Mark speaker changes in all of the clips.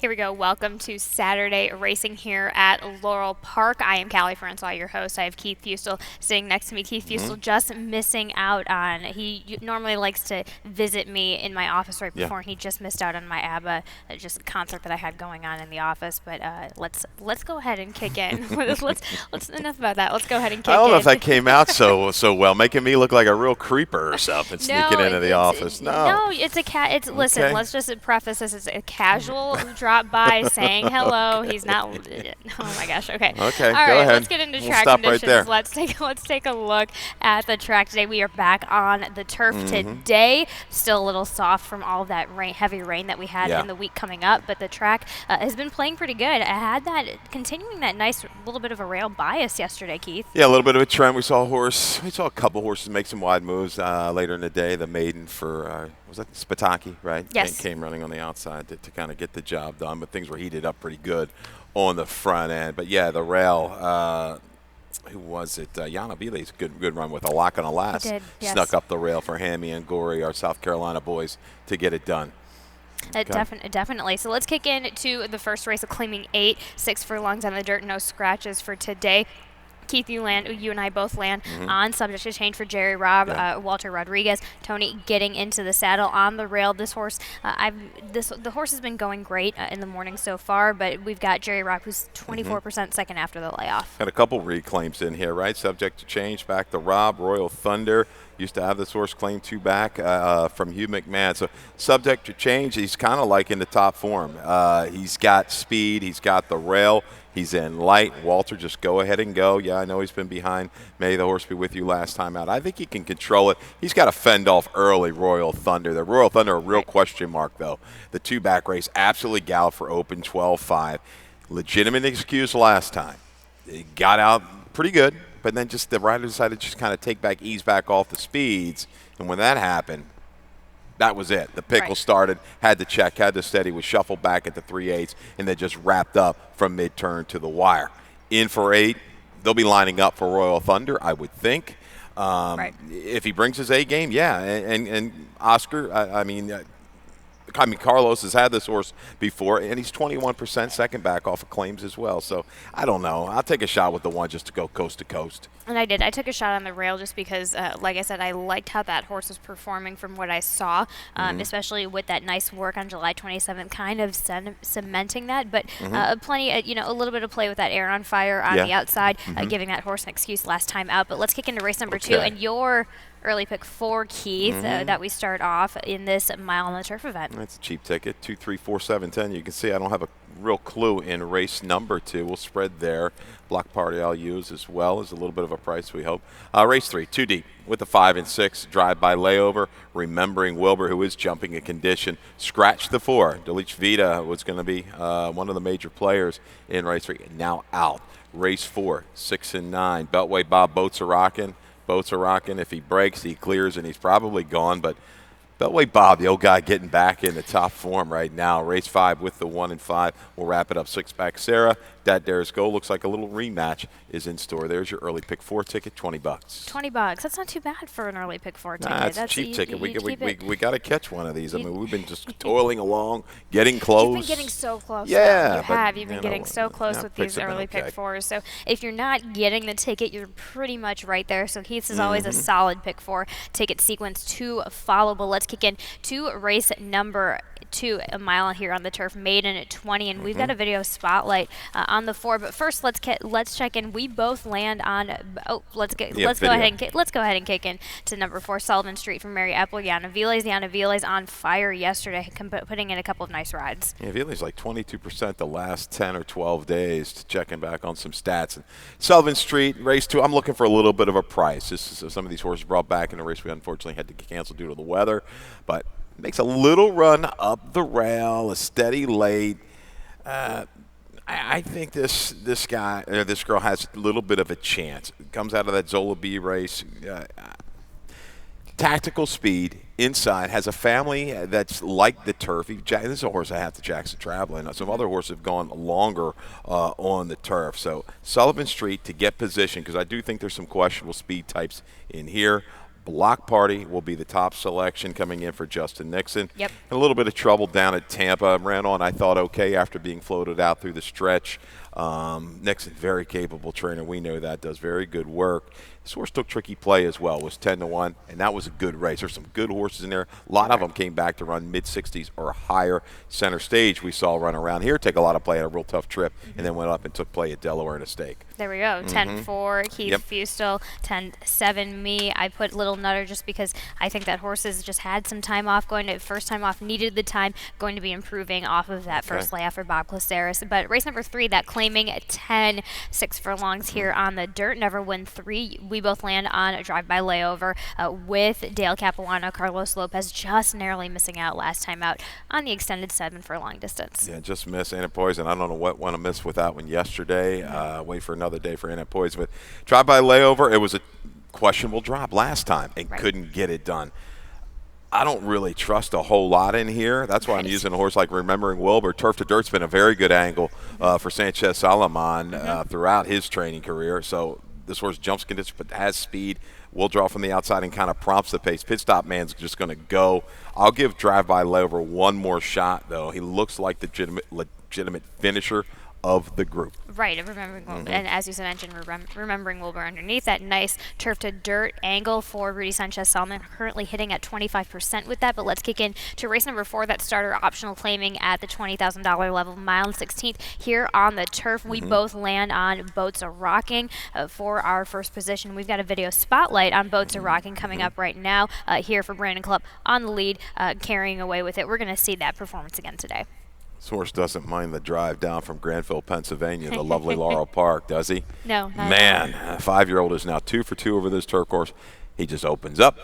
Speaker 1: Here we go. Welcome to Saturday Racing here at Laurel Park. I am Callie Francois, your host. I have Keith Fustel sitting next to me. Keith Fustel just missing out on, he normally likes to visit me in my office right before, and he just missed out on my ABBA, just a concert that I had going on in the office. But let's go ahead and kick in. let's enough about that. Let's go ahead and kick in.
Speaker 2: I don't know if that came out so well, making me look like a real creeper or something, sneaking into the office.
Speaker 1: No, it's a cat. It's
Speaker 2: Okay.
Speaker 1: Listen. Let's just preface this as a casual drop by, saying hello. He's not. Oh my gosh. Okay.
Speaker 2: Okay.
Speaker 1: All
Speaker 2: go
Speaker 1: right.
Speaker 2: ahead.
Speaker 1: Let's get into
Speaker 2: We'll
Speaker 1: track
Speaker 2: stop
Speaker 1: conditions.
Speaker 2: Right there.
Speaker 1: Let's take a look at the track today. We are back on the turf today. Still a little soft from all of that heavy rain that we had in the week coming up, but the track has been playing pretty good. I had that continuing that nice little bit of a rail bias yesterday, Keith.
Speaker 2: Yeah, a little bit of a trend. We saw a couple horses make some wide moves later in the day. The maiden for was that Spitaki, right?
Speaker 1: Yes.
Speaker 2: Came running on the outside to kind of get the job done, but things were heated up pretty good on the front end. But yeah, the rail. Who was it? Yana Vile's good run with a lock on a last.
Speaker 1: Did, yes.
Speaker 2: Snuck up the rail for Hammy and Gory, our South Carolina boys, to get it done.
Speaker 1: Definitely. So let's kick in to the first race of claiming 8, 6 furlongs on the dirt, no scratches for today. Keith, you and I both land on subject to change for Jerry Robb, Walter Rodriguez. Tony getting into the saddle on the rail. This horse, the horse has been going great in the morning so far, but we've got Jerry Robb, who's 24% second after the layoff.
Speaker 2: Had a couple reclaims in here, right? Subject to change. Back to Robb. Royal Thunder used to have this horse claim 2 back from Hugh McMahon. So subject to change. He's kind of like in the top form. He's got speed. He's got the rail. He's in light. Walter, just go ahead and go. Yeah, I know he's been behind. May the horse be with you last time out. I think he can control it. He's got to fend off early Royal Thunder. The Royal Thunder, a real question mark, though. The 2-back race absolutely galloped for open 12-5. Legitimate excuse last time. He got out pretty good, but then just the rider decided to just kind of ease back off the speeds. And when that happened, that was it. The pickle started, had to check, had to steady, was shuffled back at the 3/8, and then just wrapped up from mid-turn to the wire. In for 8, they'll be lining up for Royal Thunder, I would think. If he brings his A game, yeah. And Oscar, I mean, Carlos has had this horse before, and he's 21% second back off of claims as well. So I don't know. I'll take a shot with the one just to go coast to coast.
Speaker 1: And I did. I took a shot on the rail just because, like I said, I liked how that horse was performing from what I saw, especially with that nice work on July 27th, kind of cementing that. But plenty, a little bit of play with that air on fire on the outside, giving that horse an excuse last time out. But let's kick into race number 2. And your early pick 4, Keith, that we start off in this mile on the turf event.
Speaker 2: That's a cheap ticket, 2, 3, 4, 7, 10. You can see I don't have a real clue in race number 2. We'll spread there. Block party I'll use as well as a little bit of a price, we hope. Race 3, 2 deep with the 5 and 6. Drive-by layover. Remembering Wilbur, who is jumping a condition. Scratch the 4. Delich Vita was going to be one of the major players in race 3. Now out. Race 4, 6 and 9. Beltway Bob, boats are rocking. Boats are rocking. If he breaks, he clears, and he's probably gone. But Beltway Bob, the old guy, getting back into top form right now. Race 5 with the 1 and 5. We'll wrap it up 6-back Sarah. That Dares Go. Looks like a little rematch is in store. There's your early pick 4 ticket, $20.
Speaker 1: $20. That's not too bad for an early pick 4 ticket.
Speaker 2: Nah, it's a cheap ticket. We got to catch one of these. I mean, we've been just toiling along, getting close.
Speaker 1: You've been getting so close.
Speaker 2: Yeah.
Speaker 1: You have. You've been getting so close with these early pick 4s. So if you're not getting the ticket, you're pretty much right there. So Keith's is always a solid pick 4 ticket sequence to follow. But let's kick in to race number 2, a mile here on the turf, maiden at 20, and we've got a video spotlight on the 4. But first, let's check in. We both land on. Let's go ahead and kick in to number 4, Sullivan Street from Mary Apple. Yana Vile's on fire yesterday, putting in a couple of nice rides.
Speaker 2: Yeah, Vile's like 22% the last 10 or 12 days. Checking back on some stats. And Sullivan Street race 2. I'm looking for a little bit of a price. This is some of these horses brought back in a race we unfortunately had to cancel due to the weather, but makes a little run up the rail, a steady late. I think this girl has a little bit of a chance. Comes out of that Zola B race. Tactical speed inside, has a family that's like the turf. This is a horse I have to Jackson Traveling. Some other horses have gone longer on the turf. So Sullivan Street to get position, because I do think there's some questionable speed types in here. Block Party will be the top selection coming in for Justin Nixon.
Speaker 1: Yep.
Speaker 2: A little bit of trouble down at Tampa. Ran on, I thought, okay after being floated out through the stretch. Nixon, very capable trainer. We know that, does very good work. This horse took tricky play as well, was 10-1, and that was a good race. There's some good horses in there. A lot of them came back to run mid-60s or higher. Center Stage we saw run around here, take a lot of play at a real tough trip, and then went up and took play at Delaware in a stake.
Speaker 1: There we go. 10-4, Keith Fustel. 10-7, me. I put Little Nutter just because I think that horse has just had some time off, first time off, needed the time, going to be improving off of that first layoff for Bob Closeris. But race number 3, that claiming 10, 6 furlongs here on the dirt, never win 3. We both land on a drive-by layover with Dale Capuano. Carlos Lopez just narrowly missing out last time out on the extended 7 furlong distance.
Speaker 2: Yeah, just miss Anna Poison. I don't know what one to miss with that one yesterday. Wait for another day for Anna Poison. But drive-by layover, it was a questionable drop last time and couldn't get it done. I don't really trust a whole lot in here. That's why I'm using a horse like Remembering Wilbur. Turf to Dirt's been a very good angle for Sanchez Salaman throughout his training career. So this horse jumps condition but has speed. Will draw from the outside and kind of prompts the pace. Pit Stop Man's just going to go. I'll give drive-by layover one more shot, though. He looks like the legitimate finisher of the group.
Speaker 1: Right, of Remembering Wilbur. And as you mentioned, Remembering Wilbur underneath that nice turf to dirt angle for Rudy Sanchez Salmon, currently hitting at 25% with that. But let's kick in to race number 4, that starter optional claiming at the $20,000 level, mile and 16th here on the turf. We both land on Boats Are Rocking for our first position. We've got a video spotlight on Boats Are Rocking coming up right now here for Brandon Club on the lead, carrying away with it. We're going to see that performance again today.
Speaker 2: This horse doesn't mind the drive down from Granville, Pennsylvania, the lovely Laurel Park, does he?
Speaker 1: No.
Speaker 2: Man, a 5-year-old is now 2 for 2 over this turf course. He just opens up,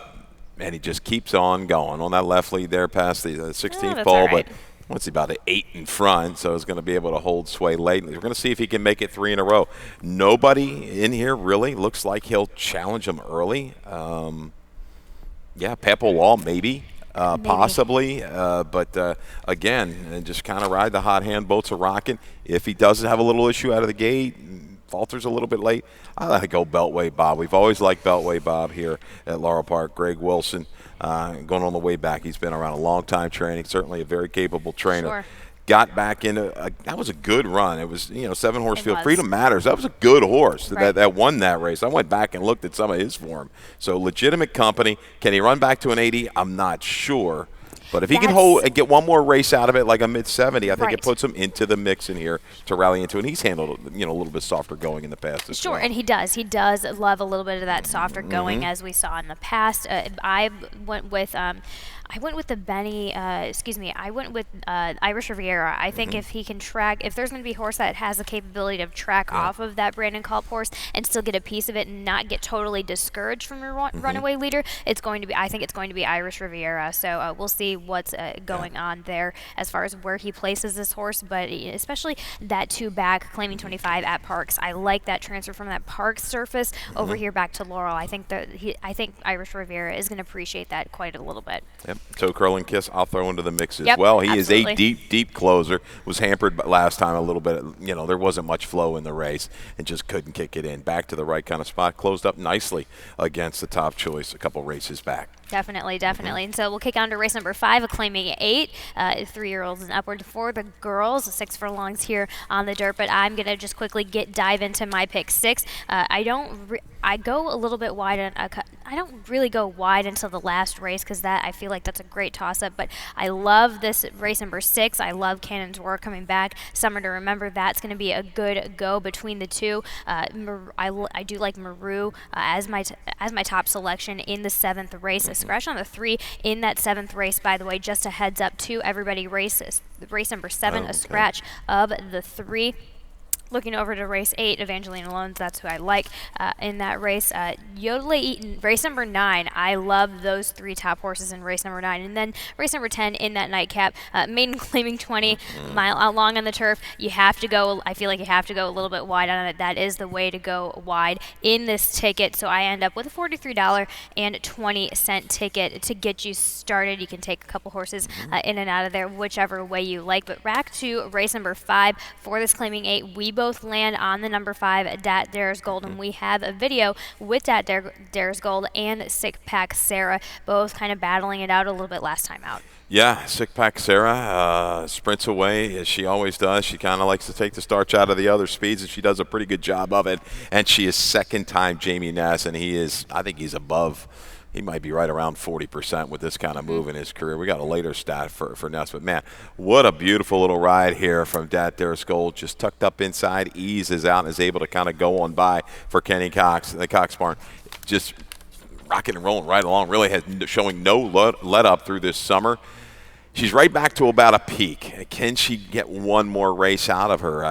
Speaker 2: and he just keeps on going. On that left lead there past the 16th pole,
Speaker 1: right.
Speaker 2: but once about an 8 in front, so he's going to be able to hold sway late. We're going to see if he can make it 3 in a row. Nobody in here really looks like he'll challenge him early. Peppo Law maybe. Possibly, but again, just kind of ride the hot hand. Boats Are Rocking. If he doesn't have a little issue out of the gate, falters a little bit late, I let it go Beltway Bob. We've always liked Beltway Bob here at Laurel Park. Greg Wilson going on the way back. He's been around a long time training, certainly a very capable trainer.
Speaker 1: Sure.
Speaker 2: Got back into that was a good run. It was 7-horse field. Freedom Matters. That was a good horse that won that race. I went back and looked at some of his form. So legitimate company. Can he run back to an 80? I'm not sure. But if he can hold and get one more race out of it, like a mid-70, I think it puts him into the mix in here to rally into. And he's handled a little bit softer going in the past as well.
Speaker 1: And he does. He does love a little bit of that softer going as we saw in the past. I went with the Benny. I went with Irish Riviera. I think if he can track, if there's going to be a horse that has the capability to track off of that Brandon Culp horse and still get a piece of it and not get totally discouraged from your runaway leader, I think it's going to be Irish Riviera. So we'll see what's going on there as far as where he places this horse, but especially that 2 back claiming 25 at Parks. I like that transfer from that Parks surface over here back to Laurel. I think Irish Riviera is going to appreciate that quite a little bit.
Speaker 2: Yep. Toe Curl and Kiss, I'll throw into the mix as well. He
Speaker 1: absolutely.
Speaker 2: is a deep closer. Was hampered last time a little bit. There wasn't much flow in the race and just couldn't kick it in. Back to the right kind of spot. Closed up nicely against the Top Choice a couple races back.
Speaker 1: Definitely. And so we'll kick on to race number 5, a claiming 8, 3-year-olds and upward for the girls, 6 furlongs here on the dirt. But I'm gonna just quickly dive into my pick 6. I go a little bit wide. I don't really go wide until the last race because I feel like that's a great toss-up. But I love this race number 6. I love Cannon's Roar coming back. Summer to Remember. That's going to be a good go between the two. I do like Maru as my top selection in the 7th race. A scratch on the 3 in that 7th race. By the way, just a heads up to everybody. Race number 7, a scratch of the 3. Looking over to race 8, Evangeline Loans, that's who I like in that race. Yodele Eaton, race number 9. I love those 3 top horses in race number 9. And then race number 10 in that nightcap, Maiden Claiming 20, mile out long on the turf. I feel like you have to go a little bit wide on it. That is the way to go wide in this ticket. So I end up with a $43.20 ticket to get you started. You can take a couple horses in and out of there, whichever way you like. But back to race number 5 for this claiming 8. We both land on the number 5, Dat Dares Gold, and we have a video with Dat Dares Gold and Sick Pack Sarah, both kind of battling it out a little bit last time out.
Speaker 2: Yeah, Sick Pack Sarah sprints away as she always does. She kind of likes to take the starch out of the other speeds, and she does a pretty good job of it. And she is second-time Jamie Ness, and I think he's above. He might be right around 40% with this kind of move in his career. We got a later stat for Ness, but man, what a beautiful little ride here from Dat Dares Gold. Just tucked up inside, eases out, and is able to kind of go on by for Kenny Cox, the Cox barn. Just rocking and rolling right along. Really showing no let up through this summer. She's right back to about a peak. Can she get one more race out of her?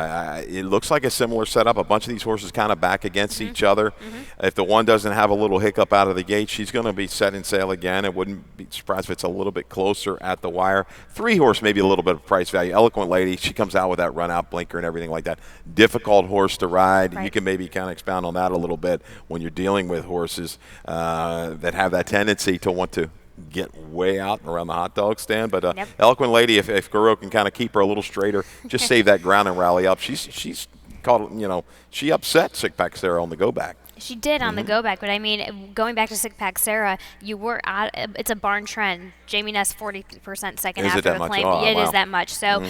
Speaker 2: It looks like a similar setup. A bunch of these horses kind of back against each other. If the one doesn't have a little hiccup out of the gate, she's going to be setting sail again. I wouldn't be surprised if it's a little bit closer at the wire. 3-horse, maybe a little bit of price value. Eloquent Lady, she comes out with that run-out blinker and everything like that. Difficult horse to ride. Right. You can maybe kind of expound on that a little bit when you're dealing with horses that have that tendency to want to get way out around the hot dog stand, but Eloquent Lady, if Guru can kind of keep her a little straighter, just save that ground and rally up. She's caught, she upset Sick Pack Sarah on the go back.
Speaker 1: She did on the go back, but I mean, going back to Sick Pack Sarah, you were at it's a barn trend. Jamie Ness 40% second
Speaker 2: is
Speaker 1: after
Speaker 2: the
Speaker 1: claim.
Speaker 2: Oh,
Speaker 1: it
Speaker 2: wow.
Speaker 1: is that much. So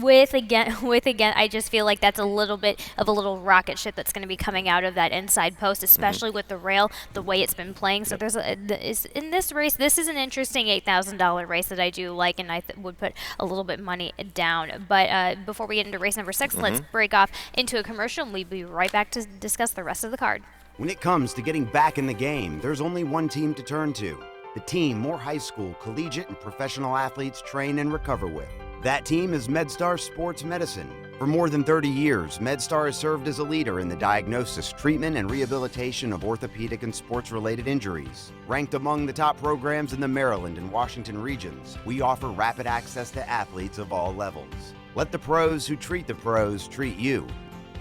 Speaker 1: with again, I just feel like that's a little bit of a little rocket ship that's going to be coming out of that inside post, especially with the rail, the way it's been playing. So there's in this race, this is an interesting $8,000 race that I do like, and I would put a little bit money down. But before we get into race number 6, let's break off into a commercial, and we'll be right back to discuss the rest of the card.
Speaker 3: When it comes to getting back in the game, there's only one team to turn to. The team more high school, collegiate, and professional athletes train and recover with. That team is MedStar Sports Medicine. For more than 30 years, MedStar has served as a leader in the diagnosis, treatment, and rehabilitation of orthopedic and sports-related injuries. Ranked among the top programs in the Maryland and Washington regions, we offer rapid access to athletes of all levels. Let the pros who treat the pros treat you.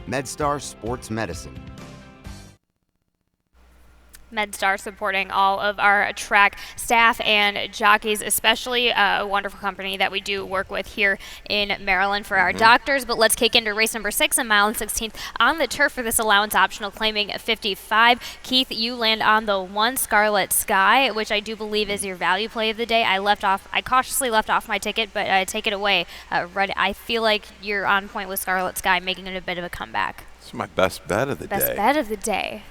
Speaker 3: MedStar Sports Medicine.
Speaker 1: MedStar supporting all of our track staff and jockeys, especially a wonderful company that we do work with here in Maryland for our doctors. But let's kick into race number 6, a mile and 16th on the turf for this allowance optional, claiming 55. Keith, you land on the 1 Scarlet Sky, which I do believe is your value play of the day. I cautiously left off my ticket, but take it away. I feel like you're on point with Scarlet Sky, making it a bit of a comeback.
Speaker 2: It's my best bet of the day.
Speaker 1: Best bet of the day.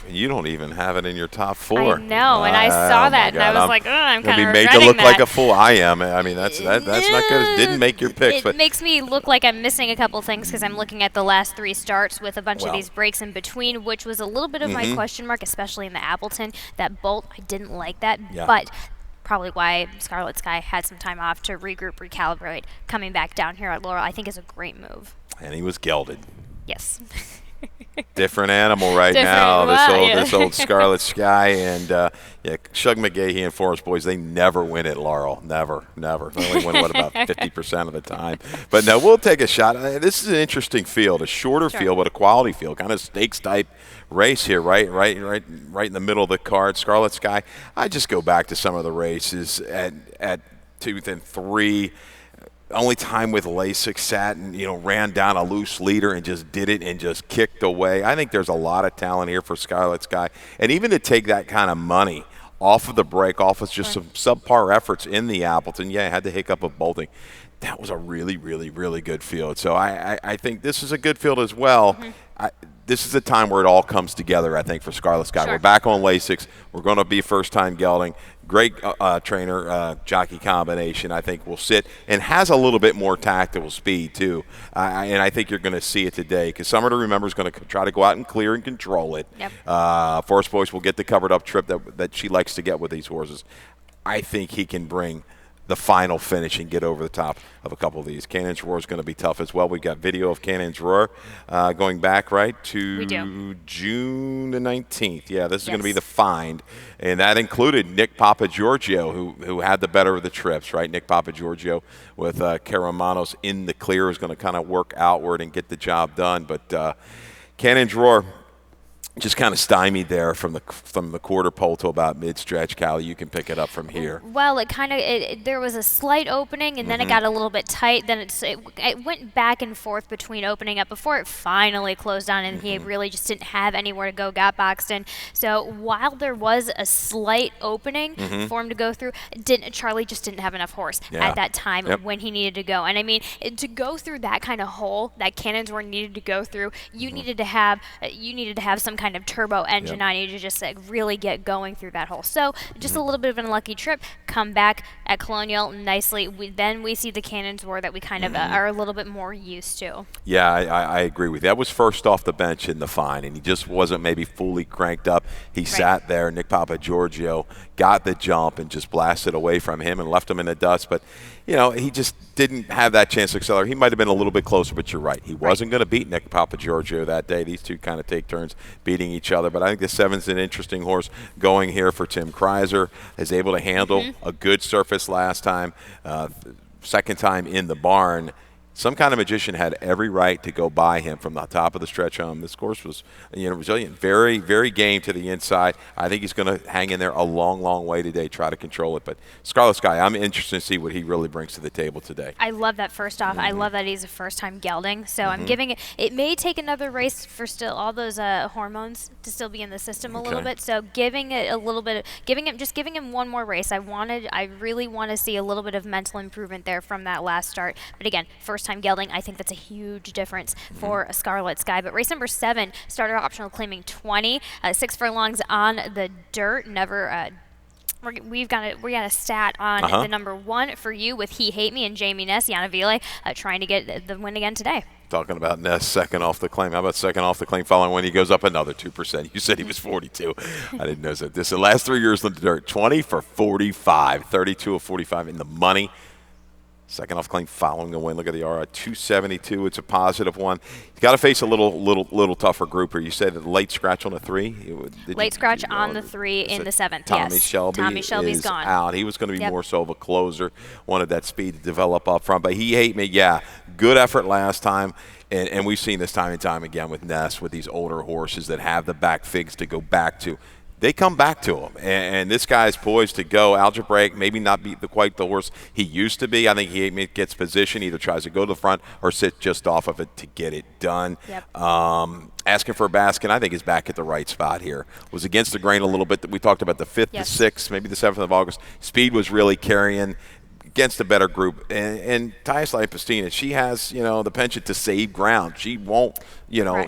Speaker 2: You don't even have it in your top 4.
Speaker 1: I know, and I saw that, and I was like, I'm kind of regretting
Speaker 2: made to look
Speaker 1: that.
Speaker 2: like a fool. I am. I mean, that's not good. It didn't make your picks.
Speaker 1: It makes me look like I'm missing a couple things because I'm looking at the last 3 starts with a bunch of these breaks in between, which was a little bit of my question mark, especially in the Appleton. That bolt, I didn't like that, but probably why Scarlet Sky had some time off to regroup, recalibrate. Coming back down here at Laurel, I think is a great move.
Speaker 2: And he was gelded.
Speaker 1: Yes.
Speaker 2: Different animal now. This old Scarlet Sky, and Shug McGahee and Forest Boys, they never win at Laurel. Never. They only win about 50% of the time. But no, we'll take a shot. This is an interesting field, a shorter field, but a quality field, kind of stakes type race here, right in the middle of the card. Scarlet Sky. I just go back to some of the races at 2 and 3. Only time with Lasik sat and ran down a loose leader and just did it and just kicked away. I think there's a lot of talent here for Scarlet Sky, and even to take that kind of money off of the break, off of just some subpar efforts in the Appleton. Yeah, had the hiccup of bolting. That was a really, really, really good field. So I think this is a good field as well. This is a time where it all comes together, I think, for Scarlet Sky. We're back on Lasix. We're going to be first-time gelding. Great trainer, jockey combination, I think, will sit and has a little bit more tactical speed, too. And I think you're going to see it today because Summer to Remember is going to try to go out and clear and control it. Forest Boys will get the covered-up trip that she likes to get with these horses. I think he can bring the final finish and get over the top of a couple of these. Cannon's Roar is going to be tough as well. We've got video of Cannon's Roar going back to June the 19th. Yeah, this is going to be the find. And that included Nick Papagiorgio, who had the better of the trips, right? Nick Papagiorgio with Karamanos in the clear is going to kind of work outward and get the job done. But Cannon's Roar, just kind of stymied there from the quarter pole to about mid-stretch. Callie, you can pick it up from here.
Speaker 1: Well, there was a slight opening, and then it got a little bit tight. Then it went back and forth between opening up before it finally closed down, and he really just didn't have anywhere to go, got boxed in. So while there was a slight opening for him to go through, Charlie just didn't have enough horse at that time when he needed to go. And I mean, to go through that kind of hole that Cannonsworth needed to go through, you needed to have some kind of turbo engine on you to just really get going through that hole. So just a little bit of an unlucky trip. Come back at Colonial nicely. Then we see the Cannonsworth that we kind of are a little bit more used to.
Speaker 2: Yeah, I agree with you. That was first off the bench in the fine, and he just wasn't maybe fully cranked up. He sat there. Nick Papagiorgio got the jump and just blasted away from him and left him in the dust. But, he just didn't have that chance to accelerate. He might have been a little bit closer, but you're right. He wasn't going to beat Nick Papagiorgio that day. These two kind of take turns beating each other. But I think the 7's an interesting horse going here for Tim Kreiser. Is able to handle a good surface last time, second time in the barn. Some kind of magician had every right to go by him from the top of the stretch home. This course was, resilient, very, very game to the inside. I think he's going to hang in there a long, long way today, try to control it. But Scarlet Sky, I'm interested to see what he really brings to the table today.
Speaker 1: I love that first off. I love that he's a first-time gelding. So I'm giving it. It may take another race for still all those hormones to still be in the system a little bit. So giving it a little bit, giving him one more race. I really want to see a little bit of mental improvement there from that last start. But again, first time gelding, I think that's a huge difference for a Scarlet Sky. But race number 7, starter optional claiming 20, 6 furlongs on the dirt. Never. We got a stat on the number 1 for you with He Hate Me and Jamie Ness, Yana Vile, trying to get the win again today.
Speaker 2: Talking about Ness second off the claim. How about second off the claim following when he goes up another 2%? You said he was 42. I didn't know that. This is the last 3 years in the dirt. 20 for 45, 32 of 45 in the money. Second off claim following the win. Look at the RI, 272. It's a positive one. He's got to face a little tougher grouper. You said a late scratch on the 3.
Speaker 1: Late scratch on the 3 in the 7th.
Speaker 2: Tommy Shelby.
Speaker 1: Tommy Shelby's gone
Speaker 2: out. He was going to be more so of a closer. Wanted that speed to develop up front. But He Hate Me. Yeah, good effort last time. And we've seen this time and time again with Ness, with these older horses that have the back figs to go back to. They come back to him, and this guy's poised to go. Algebraic, maybe not be quite the horse he used to be. I think he gets position, either tries to go to the front or sit just off of it to get it done. Asking for a Baskin, I think, is back at the right spot here. Was against the grain a little bit. We talked about the 5th, the 6th, maybe the 7th of August. Speed was really carrying against a better group. And Tiasla Pastina, she has, the penchant to save ground. She won't,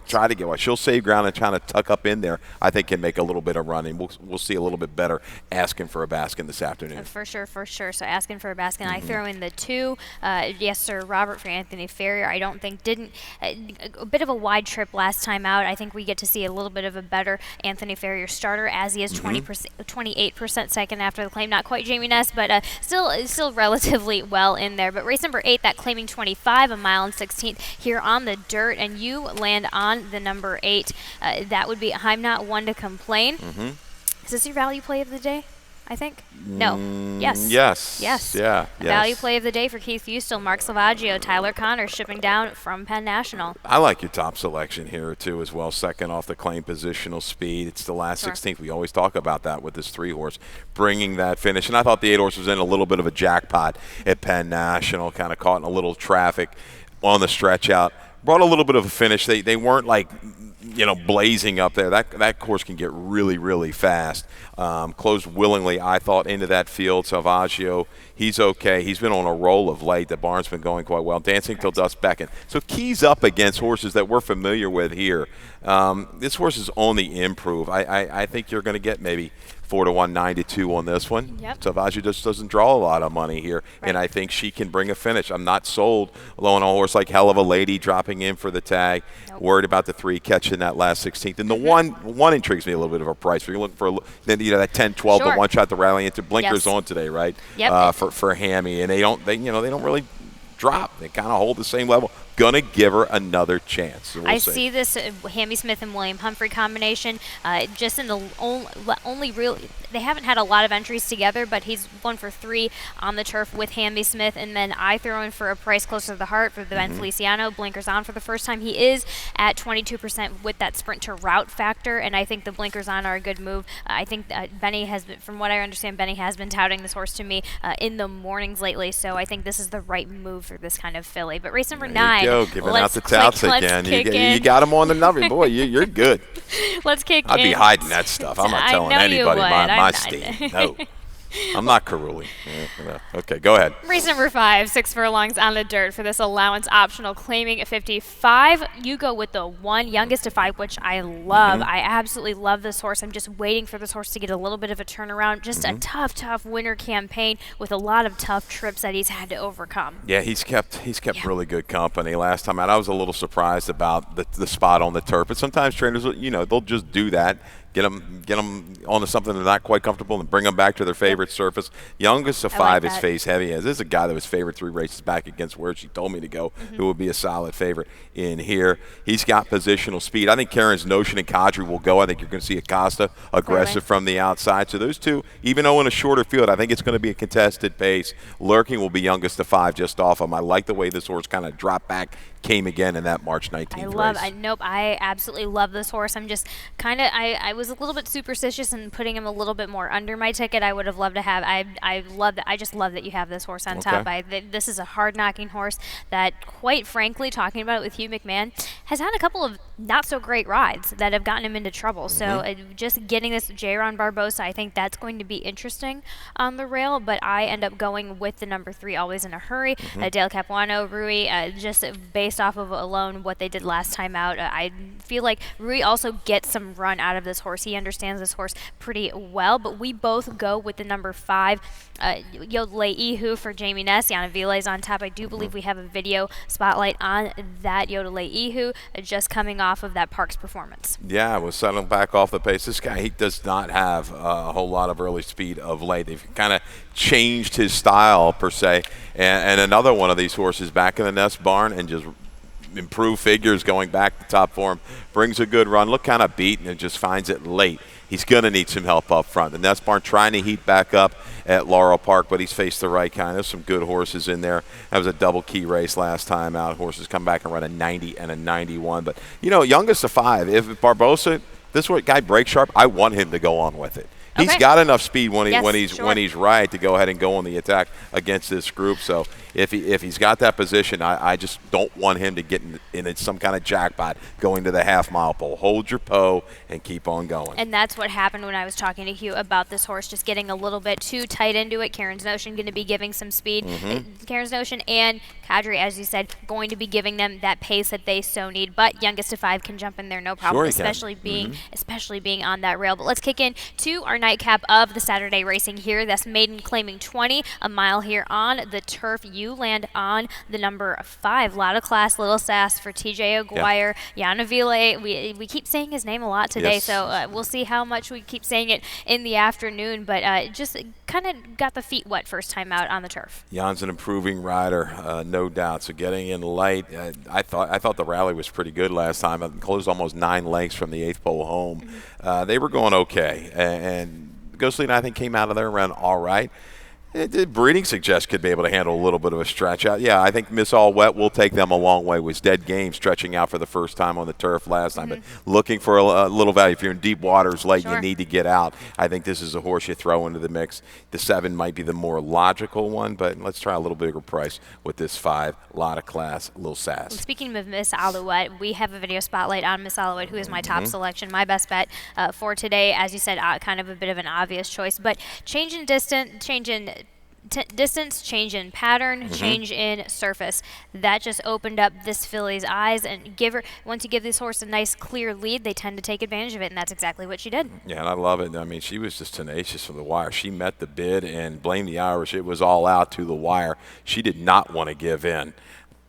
Speaker 2: try to get away. She'll save ground and try to tuck up in there. I think can make a little bit of running. We'll see a little bit better asking for a Baskin this afternoon.
Speaker 1: For sure. So asking for a Baskin. I throw in the 2. Yes, sir, Robert for Anthony Ferrier. I don't think a bit of a wide trip last time out. I think we get to see a little bit of a better Anthony Ferrier starter, as he is 28% second after the claim. Not quite Jamie Ness, but still relatively well in there. But race number 8, that claiming 25, a mile and 16th here on the dirt, and you land on the number 8. That would be I'm Not One to Complain. Is this your value play of the day? I think? No. Yes.
Speaker 2: Yeah.
Speaker 1: Value play of the day for Keith Fustel, Mark Salvaggio, Tyler Connor shipping down from Penn National.
Speaker 2: I like your top selection here, too, as well. Second off the claim, positional speed. It's the last 16th. We always talk about that with this 3-horse, bringing that finish. And I thought the 8-horse was in a little bit of a jackpot at Penn National, kind of caught in a little traffic on the stretch out. Brought a little bit of a finish. They weren't blazing up there. That course can get really, really fast. Closed willingly, I thought, into that field. Salvaggio, he's okay. He's been on a roll of late. The barn's been going quite well. Dancing Till Dusk Beckon. So Key's up against horses that we're familiar with here. This horse is on the improve. I think you're going to get maybe 4-1, 9-2 on this one. Salvaggio just doesn't draw a lot of money here, and I think she can bring a finish. I'm not sold low on a horse like Hell of a Lady dropping in for the tag. Worried about the 3 catching that last 16th. And the one intrigues me a little bit of a price. You're looking for that 10, 12, the one shot to rally into. Blinkers on today, right? For Hammy, and they don't really drop. They kind of hold the same level. going to give her another chance. So we'll
Speaker 1: I
Speaker 2: see.
Speaker 1: see this Hammy Smith and William Humphrey combination just in the only real. They haven't had a lot of entries together, but he's 1 for 3 on the turf with Hammy Smith, and then I throw in for a price closer to the heart for the Ben Feliciano. Blinkers on for the first time. He is at 22% with that sprint to route factor, and I think the blinkers on are a good move. I think Benny has been, from what I understand, Benny has been touting this horse to me in the mornings lately, so I think this is the right move for this kind of filly. But race number 9.
Speaker 2: There you go, giving out the touts again. You got him on the number. Boy, you're good.
Speaker 1: Let's kick in.
Speaker 2: I'd be hiding that stuff. I'm not telling anybody my steed. No. I'm not Caruli. Okay, go ahead.
Speaker 1: Race number 5, 6 furlongs on the dirt for this allowance optional, claiming 55. You go with the 1, youngest to 5, which I love. I absolutely love this horse. I'm just waiting for this horse to get a little bit of a turnaround. Just a tough winter campaign with a lot of tough trips that he's had to overcome.
Speaker 2: Yeah, he's kept really good company. Last time out, I was a little surprised about the spot on the turf. But sometimes trainers, they'll just do that. Get them onto something they're not quite comfortable and bring them back to their favorite surface. Youngest of 5 is face heavy. As this is a guy that was favored 3 races back against where she told me to go, who would be a solid favorite in here. He's got positional speed. I think Karen's Notion and Kadri will go. I think you're going to see Acosta aggressive from the outside. So those two, even though in a shorter field, I think it's going to be a contested pace. Lurking will be youngest of 5 just off him. I like the way this horse kind of dropped back, came again in that March 19th race.
Speaker 1: I absolutely love this horse. I'm just I was a little bit superstitious in putting him a little bit more under my ticket. I would have loved to have. I love that. I just love that you have this horse on top. This is a hard-knocking horse that, quite frankly, talking about it with Hugh McMahon, has had a couple of not so great rides that have gotten him into trouble. So just getting this J-Ron Barbosa, I think that's going to be interesting on the rail. But I end up going with the number 3, Always in a Hurry. Dale Capuano, Rui, just based off of alone what they did last time out. I feel like Rui also gets some run out of this horse. He understands this horse pretty well, but we both go with the number 5, Yodelay Ihu for Jamie Ness. Yana Vile's on top. I do believe we have a video spotlight on that Yodelay Ihu, just coming off of that Parks performance.
Speaker 2: Yeah, was settling back off the pace. This guy, he does not have a whole lot of early speed of late. They've kind of changed his style, per se. And another one of these horses back in the Ness barn and just improved figures going back to top form. Brings a good run. Look kind of beaten and just finds it late. He's going to need some help up front. The Ness barn trying to heat back up at Laurel Park, but he's faced the right kind. There's some good horses in there. That was a double key race last time out. Horses come back and run a 90 and a 91. But, youngest of 5. If Barbosa, this guy breaks sharp, I want him to go on with it. He's got enough speed when he's right to go ahead and go on the attack against this group. So if he's got that position, I just don't want him to get in some kind of jackpot going to the half-mile pole. Hold your Poe and keep on going.
Speaker 1: And that's what happened when I was talking to Hugh about this horse just getting a little bit too tight into it. Karen's Notion going to be giving some speed. Karen's Notion and Kadri, as you said, going to be giving them that pace that they so need. But youngest of 5 can jump in there, no problem, especially being on that rail. But let's kick in to our nightcap of the Saturday racing here. That's Maiden claiming 20, a mile here on the turf. You land on the number 5. Lot of class, little sass for TJ Aguirre. Yana Vile, we keep saying his name a lot today, so we'll see how much we keep saying it in the afternoon. But just kind of got the feet wet first time out on the turf.
Speaker 2: Jan's an improving rider, no doubt. So getting in light, I thought the rally was pretty good last time. It closed almost 9 lengths from the 8th pole home. They were going okay, and Ghostly, I think, came out of there around all right. The breeding suggests could be able to handle a little bit of a stretch out. Yeah, I think Miss All Wet will take them a long way. Was Dead Game stretching out for the first time on the turf last time, but looking for a little value. If you're in deep waters late, you need to get out. I think this is a horse you throw into the mix. The 7 might be the more logical one, but let's try a little bigger price with this 5. A lot of class, a little sass.
Speaker 1: And speaking of Miss Alouette, we have a video spotlight on Miss Alouette, who is my top selection, my best bet for today. As you said, kind of a bit of an obvious choice, but change in distance, change in pattern, change in surface. That just opened up this filly's eyes, and once you give this horse a nice clear lead, they tend to take advantage of it, and that's exactly what she did.
Speaker 2: Yeah, and I love it. I mean, she was just tenacious from the wire. She met the bid and blamed the Irish. It was all out to the wire. She did not want to give in.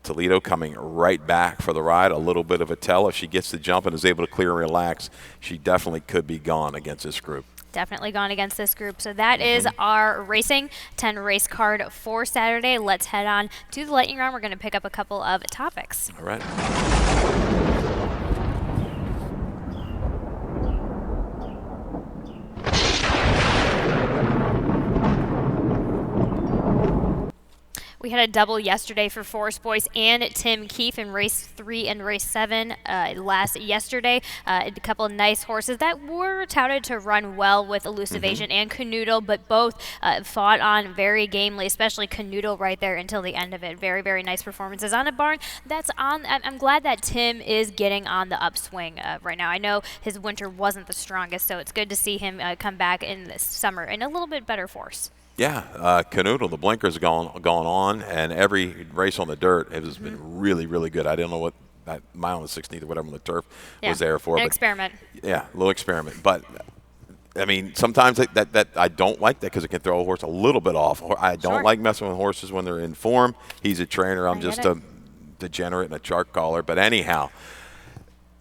Speaker 2: Toledo coming right back for the ride, a little bit of a tell. If she gets the jump and is able to clear and relax, she definitely could be gone against this group.
Speaker 1: Definitely gone against this group. So that is our Racing 10 race card for Saturday. Let's head on to the lightning round. We're going to pick up a couple of topics.
Speaker 2: All right.
Speaker 1: We had a double yesterday for Forest Boys and Tim Keefe in race 3 and race 7 yesterday. A couple of nice horses that were touted to run well with Elusivation and Canoodle, but both fought on very gamely, especially Canoodle right there until the end of it. Very, very nice performances on a barn that's on. I'm glad that Tim is getting on the upswing right now. I know his winter wasn't the strongest, so it's good to see him come back in this summer in a little bit better force.
Speaker 2: Yeah, Canoodle, the blinkers gone on, and every race on the dirt has been really, really good. I didn't know what that mile and 16th or whatever on the turf was there for.
Speaker 1: An experiment.
Speaker 2: Yeah, a little experiment. But, I mean, sometimes that I don't like that because it can throw a horse a little bit off. I don't like messing with horses when they're in form. He's a trainer. I'm just a degenerate and a chart caller. But anyhow,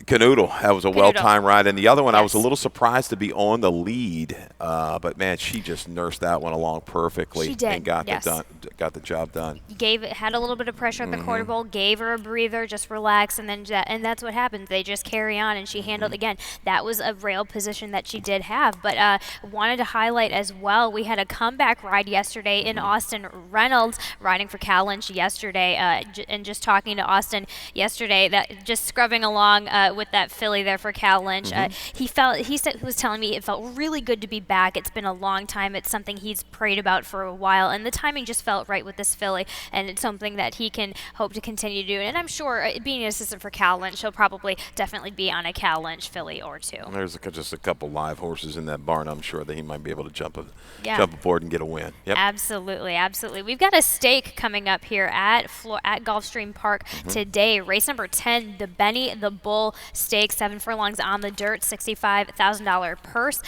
Speaker 2: Canoodle, that was a well-timed ride. And the other one, I was a little surprised to be on the lead. But, man, she just nursed that one along perfectly.
Speaker 1: She did,
Speaker 2: and got the job done.
Speaker 1: Had a little bit of pressure at the quarter bowl, gave her a breather, just relax, and that's what happens. They just carry on, and she handled again. That was a rail position that she did have. But wanted to highlight as well, we had a comeback ride yesterday in Austin. Reynolds riding for Cal Lynch yesterday, and just talking to Austin yesterday, that just scrubbing along with that filly there for Cal Lynch. He was telling me it felt really good to be back. It's been a long time. It's something he's prayed about for a while, and the timing just felt right with this filly, and it's something that he can hope to continue to do. And I'm sure, being an assistant for Cal Lynch, he'll probably definitely be on a Cal Lynch filly or two.
Speaker 2: There's just a couple live horses in that barn. I'm sure that he might be able to jump aboard and get a win. Yep.
Speaker 1: Absolutely, absolutely. We've got a stake coming up here at Gulfstream Park today. Race number 10, the Benny the Bull Stake, 7 furlongs on the dirt, $65,000 purse.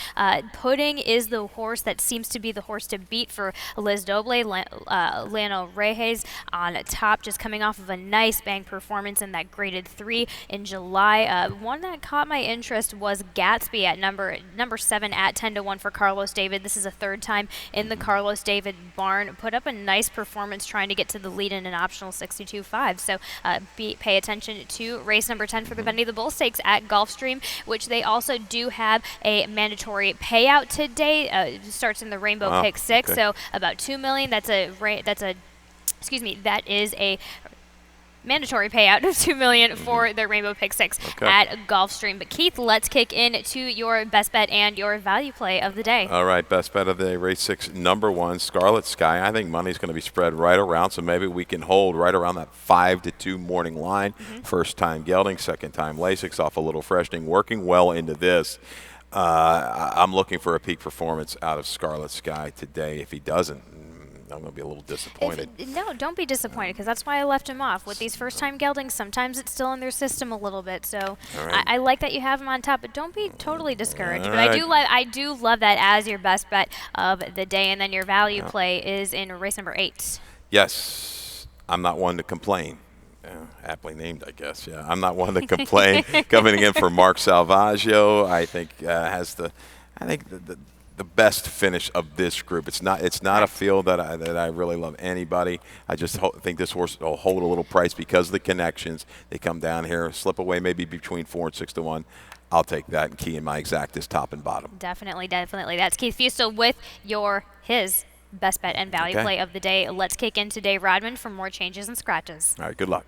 Speaker 1: Pudding is the horse that seems to be the horse to beat for Liz Doble. Lano Reyes on top, just coming off of a nice bang performance in that graded 3 in July. One that caught my interest was Gatsby at number 7 at 10-1 for Carlos David. This is a third time in the Carlos David barn. Put up a nice performance trying to get to the lead in an optional 62.5. So pay attention to race number 10 for the Benny the Bull Stakes at Gulfstream, which they also do have a mandatory payout today. It starts in the Rainbow Pick 6, so about $2 million. That is a mandatory payout of $2 million for the Rainbow Pick 6 at Gulfstream. But Keith, let's kick in to your best bet and your value play of the day.
Speaker 2: All right, best bet of the day, race 6, number 1, Scarlet Sky. I think money's going to be spread right around, so maybe we can hold right around that 5-2 morning line. First time gelding, second time Lasix, off a little freshening, working well into this. I'm looking for a peak performance out of Scarlet Sky today. If he doesn't, I'm going to be a little disappointed.
Speaker 1: No, don't be disappointed, because that's why I left him off. With these first-time geldings, sometimes it's still in their system a little bit. So I like that you have him on top, but don't be totally discouraged. But I do love that as your best bet of the day, and then your value play is in race number 8.
Speaker 2: Yes, I'm not one to complain. Aptly named, I guess. Yeah, I'm not one to complain. Coming in for Mark Salvaggio, I think has the best finish of this group. It's not a field that I really love anybody. I just think this horse will hold a little price because of the connections. They come down here, slip away maybe between 4 and 6-1. I'll take that and key in my exactest top and bottom.
Speaker 1: Definitely. That's Keith Fusel with his best bet and value play of the day. Let's kick in to Dave Rodman for more changes and scratches.
Speaker 2: All right, good luck.